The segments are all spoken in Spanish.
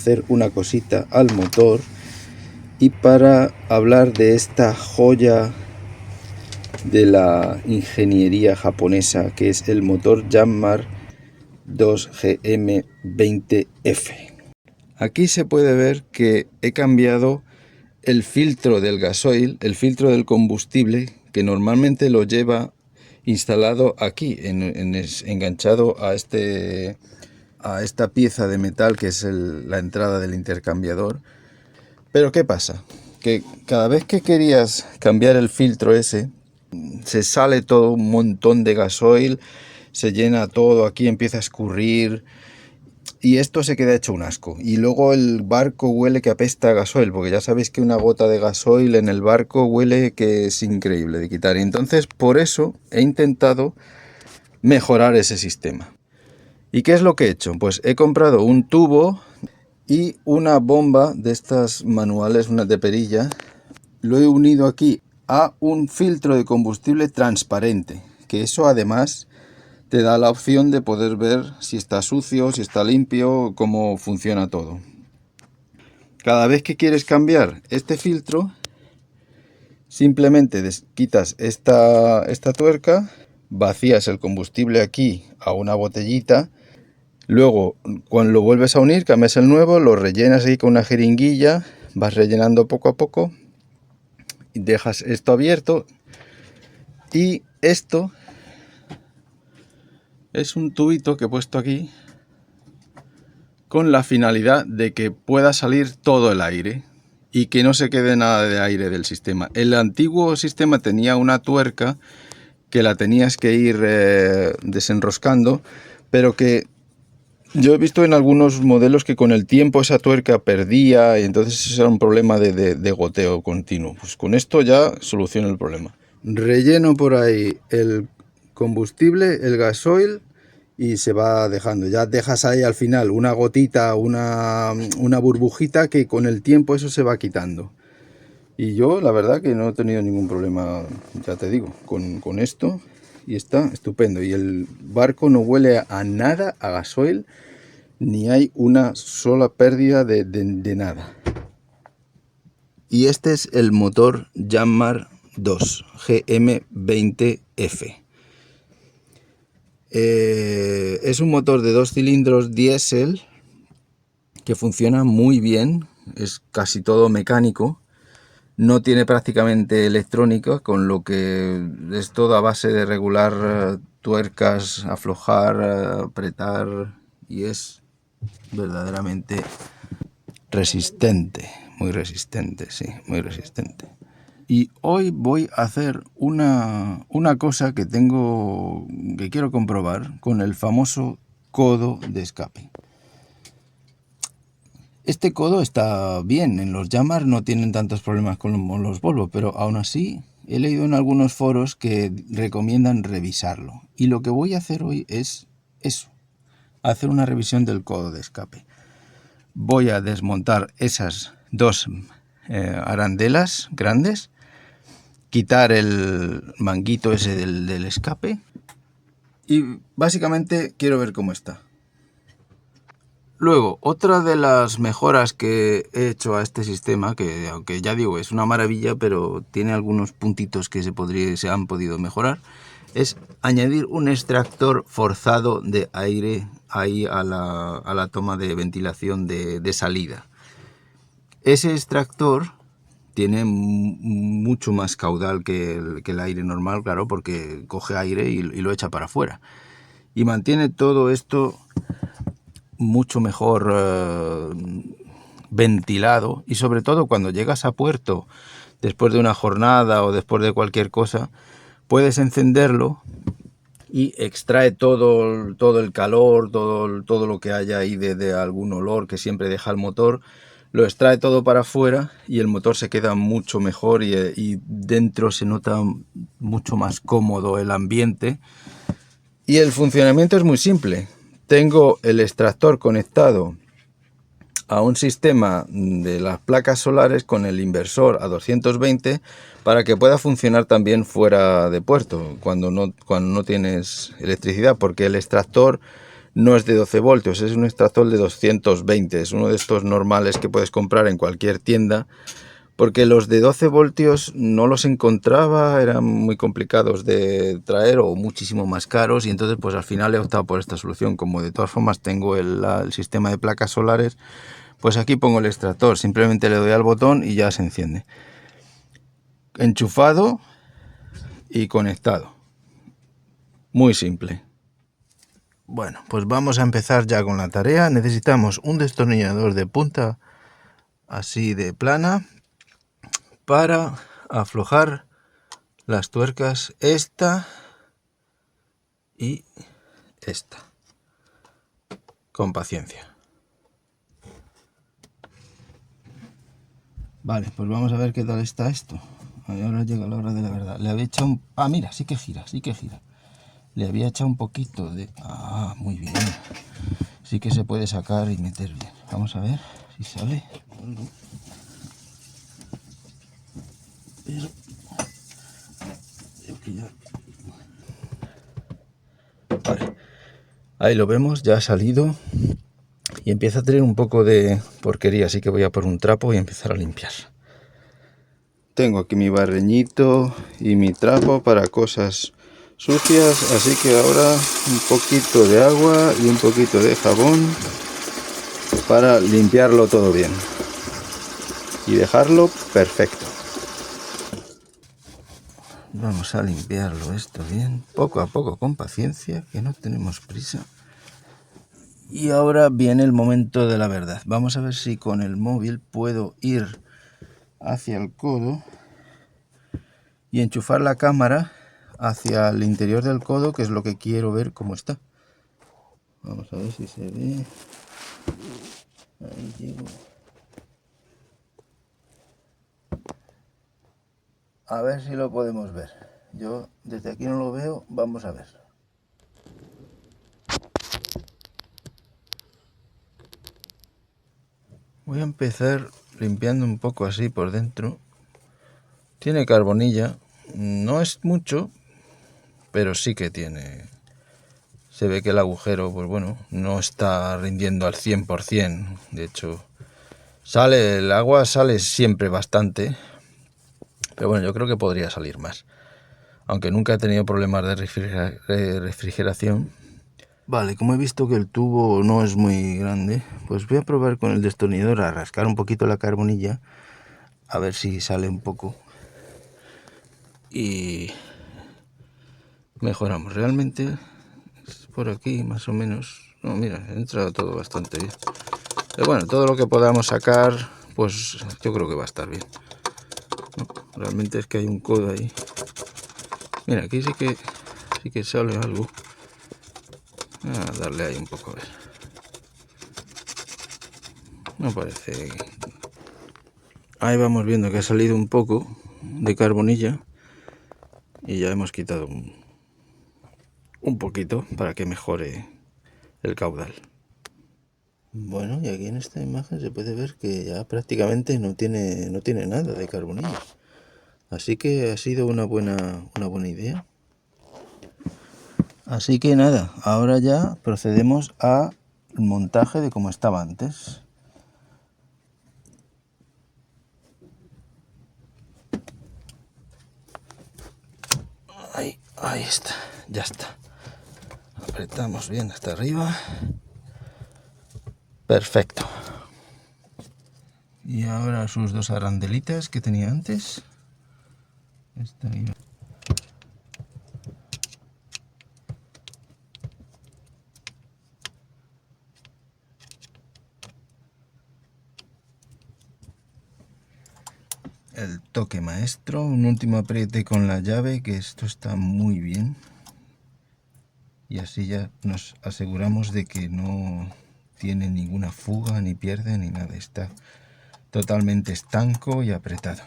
hacer una cosita al motor y para hablar de esta joya de la ingeniería japonesa que es el motor Yanmar 2GM20F. Aquí se puede ver que he cambiado el filtro del gasoil, el filtro del combustible, que normalmente lo lleva instalado aquí, enganchado a esta pieza de metal que es la entrada del intercambiador. Pero ¿qué pasa? Que cada vez que querías cambiar el filtro ese, se sale todo un montón de gasoil, se llena todo, aquí empieza a escurrir y esto se queda hecho un asco. Y luego el barco huele que apesta a gasoil, porque ya sabéis que una gota de gasoil en el barco huele que es increíble de quitar. Y entonces por eso he intentado mejorar ese sistema. ¿Y qué es lo que he hecho? Pues he comprado un tubo y una bomba de estas manuales, una de perilla. Lo he unido aquí a un filtro de combustible transparente, que eso además te da la opción de poder ver si está sucio, si está limpio, cómo funciona todo. Cada vez que quieres cambiar este filtro, simplemente quitas esta tuerca, vacías el combustible aquí a una botellita. Luego, cuando lo vuelves a unir, cambias el nuevo, lo rellenas ahí con una jeringuilla, vas rellenando poco a poco, y dejas esto abierto. Y esto es un tubito que he puesto aquí con la finalidad de que pueda salir todo el aire y que no se quede nada de aire del sistema. El antiguo sistema tenía una tuerca que la tenías que ir desenroscando, pero que yo he visto en algunos modelos que con el tiempo esa tuerca perdía y entonces eso era un problema de goteo continuo. Pues con esto ya soluciono el problema. Relleno por ahí el combustible, el gasoil, y se va dejando. Ya dejas ahí al final una gotita, una burbujita que con el tiempo eso se va quitando. Y yo la verdad que no he tenido ningún problema, ya te digo, con esto. Y está estupendo. Y el barco no huele a nada, a gasoil, ni hay una sola pérdida de nada. Y este es el motor Yanmar 2 GM20F. Es un motor de 2 cilindros diésel que funciona muy bien, es casi todo mecánico. No tiene prácticamente electrónica, con lo que es todo a base de regular tuercas, aflojar, apretar, y es verdaderamente resistente, muy resistente, sí, muy resistente. Y hoy voy a hacer una cosa que quiero comprobar con el famoso codo de escape. Este codo está bien, en los Yanmar no tienen tantos problemas con los Volvo, pero aún así he leído en algunos foros que recomiendan revisarlo. Y lo que voy a hacer hoy es eso, hacer una revisión del codo de escape. Voy a desmontar esas dos arandelas grandes, quitar el manguito ese del escape y básicamente quiero ver cómo está. Luego, otra de las mejoras que he hecho a este sistema, que aunque ya digo es una maravilla, pero tiene algunos puntitos que se han podido mejorar, es añadir un extractor forzado de aire ahí a la toma de ventilación de salida. Ese extractor tiene mucho más caudal que el aire normal, claro, porque coge aire y lo echa para afuera. Y mantiene todo esto mucho mejor ventilado, y sobre todo cuando llegas a puerto después de una jornada o después de cualquier cosa, puedes encenderlo y extrae todo el calor, todo lo que haya ahí de algún olor que siempre deja el motor, lo extrae todo para afuera y el motor se queda mucho mejor y dentro se nota mucho más cómodo el ambiente. Y el funcionamiento es muy simple. Tengo el extractor conectado a un sistema de las placas solares con el inversor a 220 para que pueda funcionar también fuera de puerto cuando no tienes electricidad, porque el extractor no es de 12 voltios, es un extractor de 220, es uno de estos normales que puedes comprar en cualquier tienda, porque los de 12 voltios no los encontraba, eran muy complicados de traer o muchísimo más caros, y entonces pues al final he optado por esta solución. Como de todas formas tengo el sistema de placas solares, pues aquí pongo el extractor, simplemente le doy al botón y ya se enciende. Enchufado y conectado. Muy simple. Bueno, pues vamos a empezar ya con la tarea. Necesitamos un destornillador de punta así de plana para aflojar las tuercas, esta y esta, con paciencia. Vale, pues vamos a ver qué tal está esto. Ahora llega la hora de la verdad. Le había echado un... Ah, mira, sí que gira, sí que gira. Le había echado un poquito de... Ah, muy bien. Sí que se puede sacar y meter bien. Vamos a ver si sale. Pero... Vale. Ahí lo vemos, ya ha salido. Y empieza a tener un poco de porquería, así que voy a por un trapo y empezar a limpiar. Tengo aquí mi barreñito y mi trapo para cosas sucias, así que ahora un poquito de agua y un poquito de jabón para limpiarlo todo bien y dejarlo perfecto. Vamos a limpiarlo esto bien, poco a poco, con paciencia, que no tenemos prisa. Y ahora viene el momento de la verdad. Vamos a ver si con el móvil puedo ir hacia el codo y enchufar la cámara hacia el interior del codo, que es lo que quiero ver cómo está. Vamos a ver si se ve. Ahí llego. A ver si lo podemos ver. Yo desde aquí no lo veo, vamos a ver. Voy a empezar limpiando un poco así por dentro. Tiene carbonilla, no es mucho, pero sí que tiene. Se ve que el agujero, pues bueno, no está rindiendo al 100%. De hecho, el agua sale siempre bastante, pero bueno, yo creo que podría salir más. Aunque nunca he tenido problemas de refrigeración. Vale, como he visto que el tubo no es muy grande, pues voy a probar con el destornillador a rascar un poquito la carbonilla, a ver si sale un poco. Y mejoramos. Realmente es por aquí más o menos. No, mira, entra todo bastante bien. Pero bueno, todo lo que podamos sacar, pues yo creo que va a estar bien. No, realmente es que hay un codo ahí. Mira, aquí sí que sale algo. A darle ahí un poco a ver. No parece. Ahí vamos viendo que ha salido un poco de carbonilla y ya hemos quitado un poquito para que mejore el caudal. Bueno, y aquí en esta imagen se puede ver que ya prácticamente no tiene nada de carbonilla. Así que ha sido una buena idea. Así que nada, ahora ya procedemos al montaje de como estaba antes. Ahí está, ya está. Apretamos bien hasta arriba. Perfecto. Y ahora sus dos arandelitas que tenía antes. Esta iba. El toque maestro, un último apriete con la llave, que esto está muy bien. Y así ya nos aseguramos de que no tiene ninguna fuga, ni pierde, ni nada. Está totalmente estanco y apretado.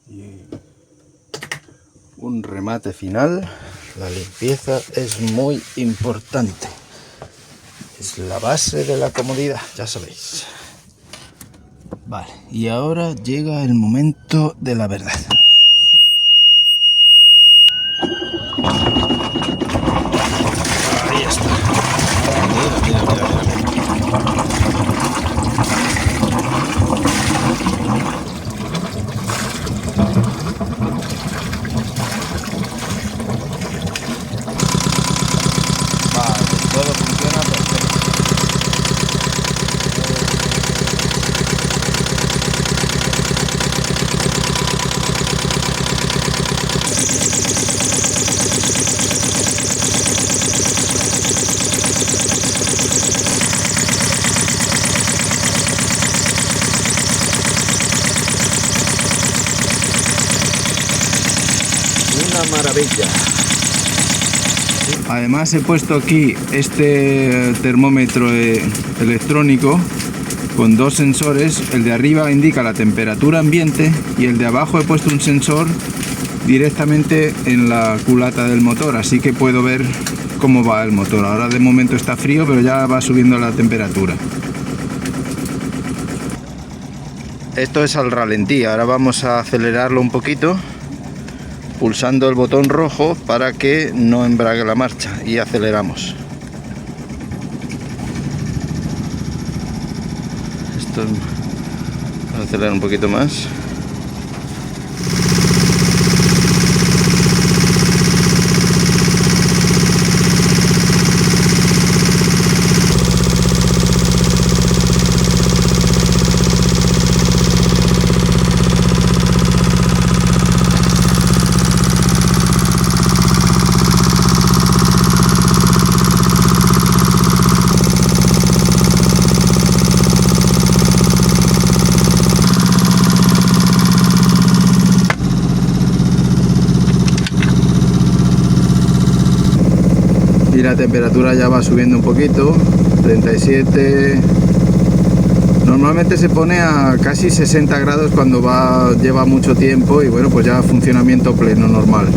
Y un remate final. La limpieza es muy importante. Es la base de la comodidad, ya sabéis. Vale, y ahora llega el momento de la verdad. Ahí está. Mira, mira, mira, vale, todo funciona perfecto. Una maravilla. Además he puesto aquí este termómetro electrónico con dos sensores. El de arriba indica la temperatura ambiente y el de abajo he puesto un sensor directamente en la culata del motor, así que puedo ver cómo va el motor. Ahora de momento está frío, pero ya va subiendo la temperatura. Esto es al ralentí. Ahora vamos a acelerarlo un poquito pulsando el botón rojo para que no embrague la marcha, y aceleramos. Esto va a acelerar un poquito más. Y la temperatura ya va subiendo un poquito, 37. Normalmente se pone a casi 60 grados cuando lleva mucho tiempo, y bueno, pues ya funcionamiento pleno normal.